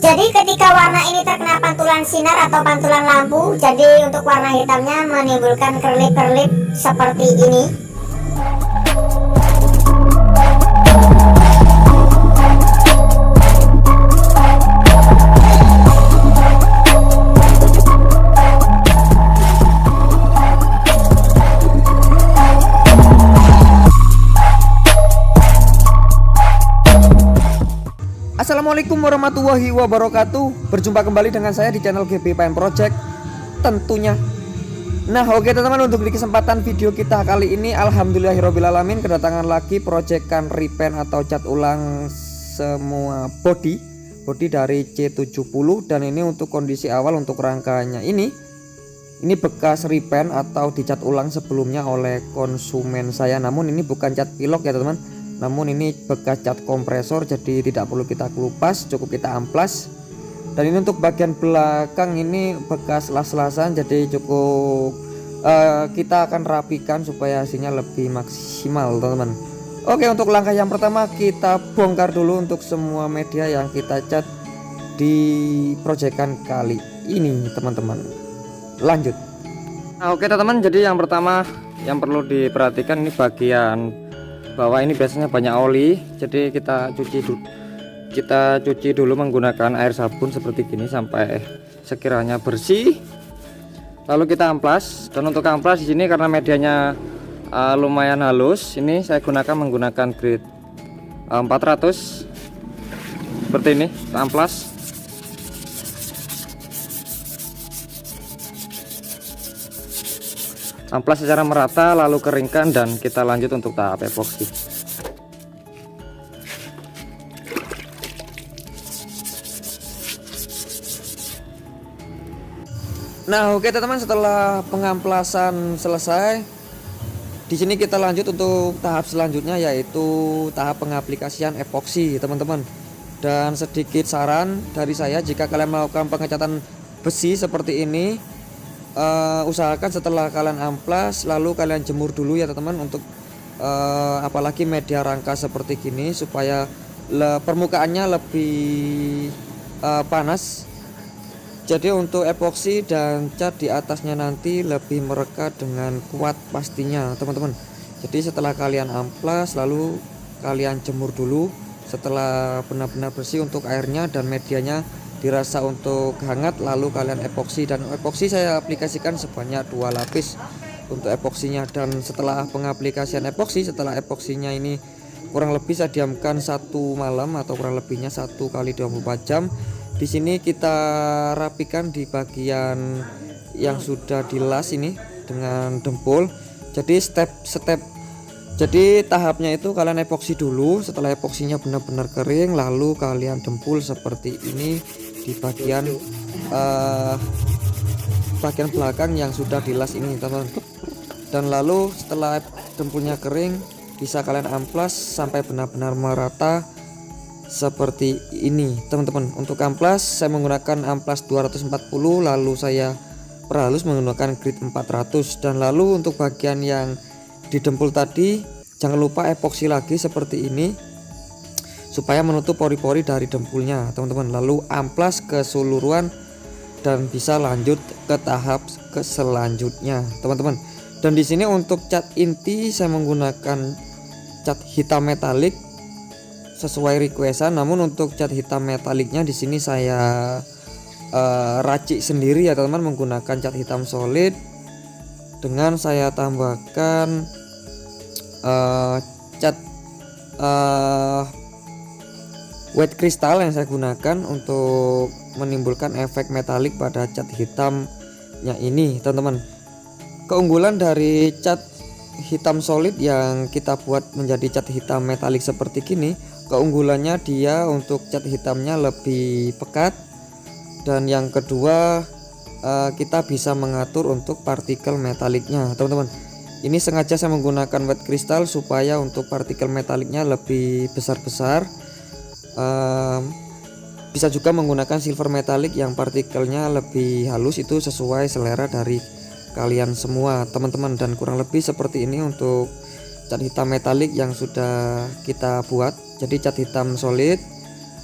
Jadi ketika warna ini terkena pantulan sinar atau pantulan lampu, jadi untuk warna hitamnya menimbulkan kerlip-kerlip seperti ini. Assalamualaikum warahmatullahi wabarakatuh. Berjumpa kembali dengan saya di channel GB Paint Project tentunya. Nah oke teman-teman, untuk di kesempatan video kita kali ini alhamdulillahirobbilalamin kedatangan lagi proyekan repaint atau cat ulang semua body dari C70. Dan ini untuk kondisi awal untuk rangkanya ini bekas repaint atau dicat ulang sebelumnya oleh konsumen saya. Namun ini bukan cat pilok ya teman-teman, namun ini bekas cat kompresor, jadi tidak perlu kita kelupas, cukup kita amplas. Dan ini untuk bagian belakang ini bekas las-lasan, jadi cukup kita akan rapikan supaya hasilnya lebih maksimal teman-teman. Oke, untuk langkah yang pertama kita bongkar dulu untuk semua media yang kita cat di proyekan kali ini teman-teman. Lanjut. Nah oke teman-teman, jadi yang pertama yang perlu diperhatikan ini bagian bawah ini biasanya banyak oli, jadi kita cuci dulu menggunakan air sabun seperti gini sampai sekiranya bersih, lalu kita amplas. Dan untuk amplas di sini karena medianya lumayan halus, ini saya menggunakan grade 400 seperti ini. Kita amplas. Amplas secara merata, lalu keringkan, dan kita lanjut untuk tahap epoksi. Nah oke teman-teman, setelah pengamplasan selesai, di sini kita lanjut untuk tahap selanjutnya, yaitu tahap pengaplikasian epoksi teman-teman. Dan sedikit saran dari saya, jika kalian melakukan pengecatan besi seperti ini, usahakan setelah kalian amplas lalu kalian jemur dulu ya teman-teman, untuk apalagi media rangka seperti gini, supaya permukaannya lebih panas. Jadi untuk epoksi dan cat di atasnya nanti lebih merekat dengan kuat pastinya teman-teman. Jadi setelah kalian amplas lalu kalian jemur dulu, setelah benar-benar bersih untuk airnya dan medianya dirasa untuk hangat, lalu kalian epoksi. Dan epoksi saya aplikasikan sebanyak 2 lapis untuk epoksinya. Dan setelah pengaplikasian epoksi, setelah epoksinya ini kurang lebih saya diamkan 1 malam atau kurang lebihnya 1 kali 24 jam. Di sini kita rapikan di bagian yang sudah dilas ini dengan dempul. Jadi jadi tahapnya itu kalian epoksi dulu, setelah epoksinya benar-benar kering lalu kalian dempul seperti ini di bagian belakang yang sudah dilas ini teman-teman. Dan lalu setelah dempulnya kering bisa kalian amplas sampai benar-benar merata seperti ini teman-teman. Untuk amplas saya menggunakan amplas 240, lalu saya perhalus menggunakan grade 400. Dan lalu untuk bagian yang didempul tadi jangan lupa epoksi lagi seperti ini supaya menutup pori-pori dari dempulnya teman-teman. Lalu amplas keseluruhan dan bisa lanjut ke tahap selanjutnya teman-teman. Dan di sini untuk cat inti saya menggunakan cat hitam metalik sesuai requestan. Namun untuk cat hitam metaliknya di sini saya racik sendiri ya teman-teman, menggunakan cat hitam solid dengan saya tambahkan cat white crystal yang saya gunakan untuk menimbulkan efek metalik pada cat hitamnya ini teman-teman. Keunggulan dari cat hitam solid yang kita buat menjadi cat hitam metalik seperti gini, keunggulannya dia untuk cat hitamnya lebih pekat. Dan yang kedua, kita bisa mengatur untuk partikel metaliknya teman-teman. Ini sengaja saya menggunakan white crystal supaya untuk partikel metaliknya lebih besar-besar. Bisa juga menggunakan silver metalik yang partikelnya lebih halus, itu sesuai selera dari kalian semua teman-teman. Dan kurang lebih seperti ini untuk cat hitam metalik yang sudah kita buat. Jadi cat hitam solid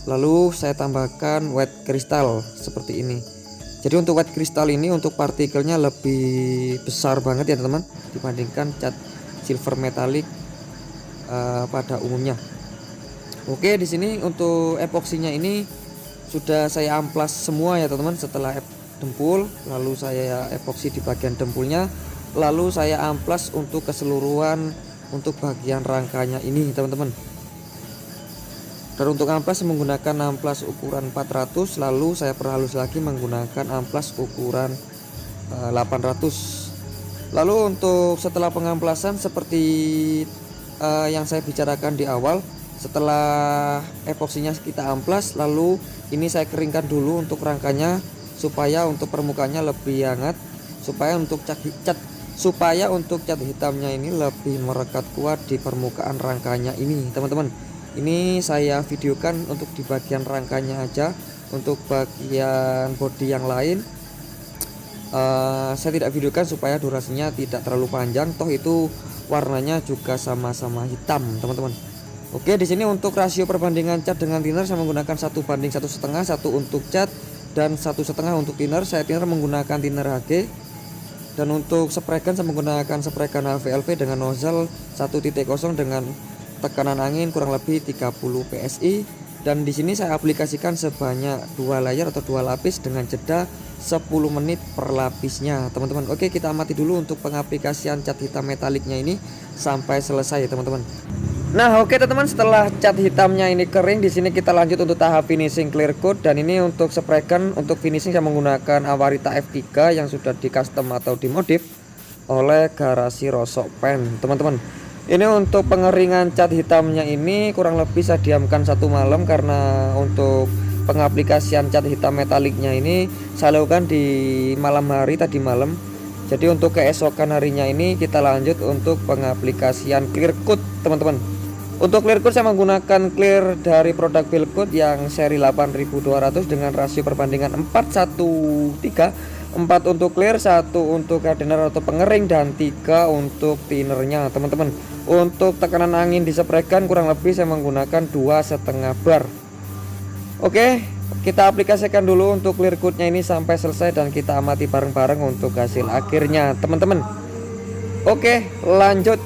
Lalu saya tambahkan white crystal seperti ini. Jadi untuk white crystal ini untuk partikelnya lebih besar banget ya teman-teman dibandingkan cat silver metallic pada umumnya. Oke, di sini untuk epoksinya ini sudah saya amplas semua ya teman-teman. Setelah dempul, lalu saya epoksi di bagian dempulnya, lalu saya amplas untuk keseluruhan untuk bagian rangkanya ini teman-teman. Dan untuk amplas menggunakan amplas ukuran 400, lalu saya perhalus lagi menggunakan amplas ukuran 800. Lalu untuk setelah pengamplasan seperti yang saya bicarakan di awal, setelah epoksinya kita amplas, lalu ini saya keringkan dulu untuk rangkanya supaya untuk permukaannya lebih hangat, supaya untuk cat hitamnya ini lebih merekat kuat di permukaan rangkanya ini teman-teman. Ini saya videokan untuk di bagian rangkanya aja. Untuk bagian body yang lain saya tidak videokan supaya durasinya tidak terlalu panjang, toh itu warnanya juga sama-sama hitam teman-teman. Oke, di sini untuk rasio perbandingan cat dengan thinner saya menggunakan 1:1,5, 1 untuk cat dan 1,5 untuk thinner. Saya thinner menggunakan thinner HG. Dan untuk spray gun saya menggunakan spray gun HVLV dengan nozzle 1.0 dengan tekanan angin kurang lebih 30 PSI. Dan di sini saya aplikasikan sebanyak 2 layer atau 2 lapis dengan jeda 10 menit per lapisnya teman-teman. Oke, kita amati dulu untuk pengaplikasian cat hitam metaliknya ini sampai selesai teman-teman. Nah, oke teman-teman, setelah cat hitamnya ini kering, di sini kita lanjut untuk tahap finishing clear coat. Dan ini untuk spray gun untuk finishing saya menggunakan Awarita F3 yang sudah di custom atau dimodif oleh Garasi Rosok Pen teman-teman. Ini untuk pengeringan cat hitamnya ini kurang lebih saya diamkan 1 malam, karena untuk pengaplikasian cat hitam metaliknya ini saya lakukan di malam hari tadi malam. Jadi untuk keesokan harinya ini kita lanjut untuk pengaplikasian clear coat teman-teman. Untuk clear coat saya menggunakan clear dari produk Bilcoat yang seri 8200 dengan rasio perbandingan 4:1,3. 4 untuk clear, 1 untuk hardener atau pengering, dan 3 untuk thinnernya teman-teman. Untuk tekanan angin di spray gun kurang lebih saya menggunakan 2,5 bar. Oke, kita aplikasikan dulu untuk clear coatnya ini sampai selesai dan kita amati bareng-bareng untuk hasil akhirnya teman-teman. Oke, lanjut.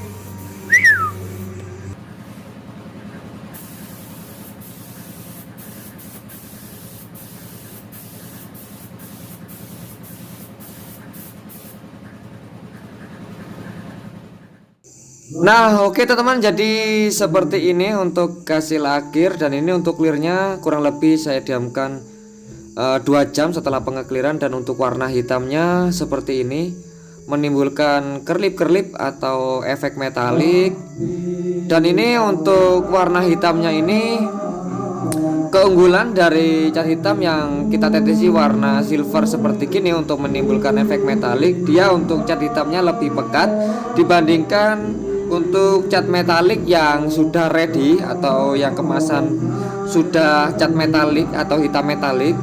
Nah, oke teman-teman, jadi seperti ini untuk hasil akhir. Dan ini untuk clearnya kurang lebih saya diamkan 2 jam setelah pengekliran. Dan untuk warna hitamnya seperti ini, menimbulkan kerlip-kerlip atau efek metalik. Dan ini untuk warna hitamnya ini keunggulan dari cat hitam yang kita tetesi warna silver seperti gini untuk menimbulkan efek metalik. Dia untuk cat hitamnya lebih pekat dibandingkan untuk cat metalik yang sudah ready atau yang kemasan sudah cat metalik atau hitam metalik.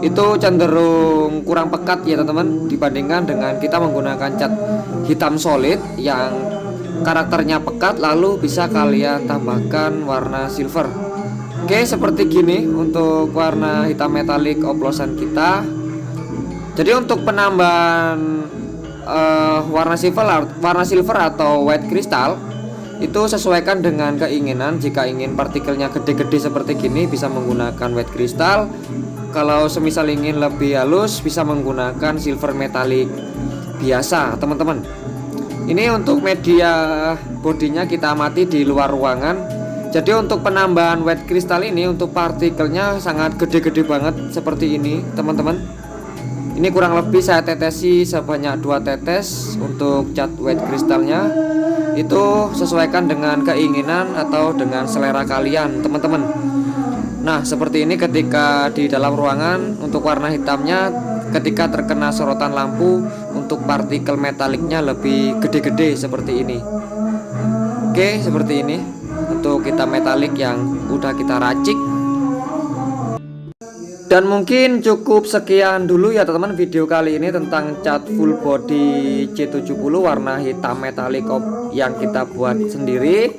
Itu cenderung kurang pekat ya teman-teman, dibandingkan dengan kita menggunakan cat hitam solid yang karakternya pekat, lalu bisa kalian tambahkan warna silver. Oke, seperti gini untuk warna hitam metalik oplosan kita. Jadi untuk penambahan warna silver atau white crystal itu sesuaikan dengan keinginan. Jika ingin partikelnya gede-gede seperti gini bisa menggunakan white crystal. Kalau semisal ingin lebih halus bisa menggunakan silver metalik biasa teman-teman. Ini untuk media bodinya kita amati di luar ruangan. Jadi untuk penambahan white crystal ini untuk partikelnya sangat gede-gede banget seperti ini teman-teman. Ini kurang lebih saya tetesi sebanyak 2 tetes untuk cat white kristalnya. Itu sesuaikan dengan keinginan atau dengan selera kalian teman-teman. Nah, seperti ini ketika di dalam ruangan. Untuk warna hitamnya ketika terkena sorotan lampu, untuk partikel metaliknya lebih gede-gede seperti ini. Oke, seperti ini untuk hitam metalik yang udah kita racik. Dan mungkin cukup sekian dulu ya teman-teman video kali ini tentang cat full body C70 warna hitam metalik yang kita buat sendiri.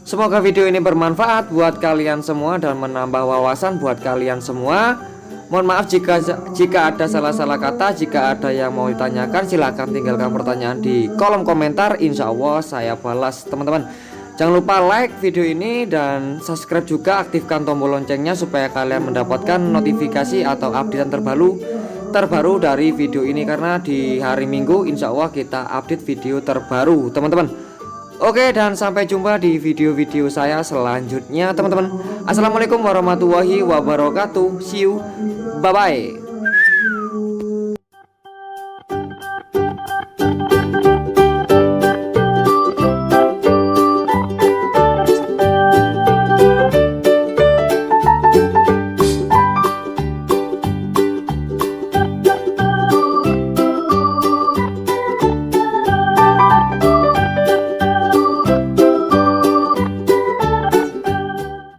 Semoga video ini bermanfaat buat kalian semua dan menambah wawasan buat kalian semua. Mohon maaf jika ada salah-salah kata. Jika ada yang mau ditanyakan, silahkan tinggalkan pertanyaan di kolom komentar. Insya Allah saya balas teman-teman. Jangan lupa like video ini dan subscribe juga, aktifkan tombol loncengnya supaya kalian mendapatkan notifikasi atau updatean terbaru dari video ini, karena di hari Minggu insya Allah kita update video terbaru teman-teman. Oke, dan sampai jumpa di video-video saya selanjutnya teman-teman. Assalamualaikum warahmatullahi wabarakatuh. See you, bye bye.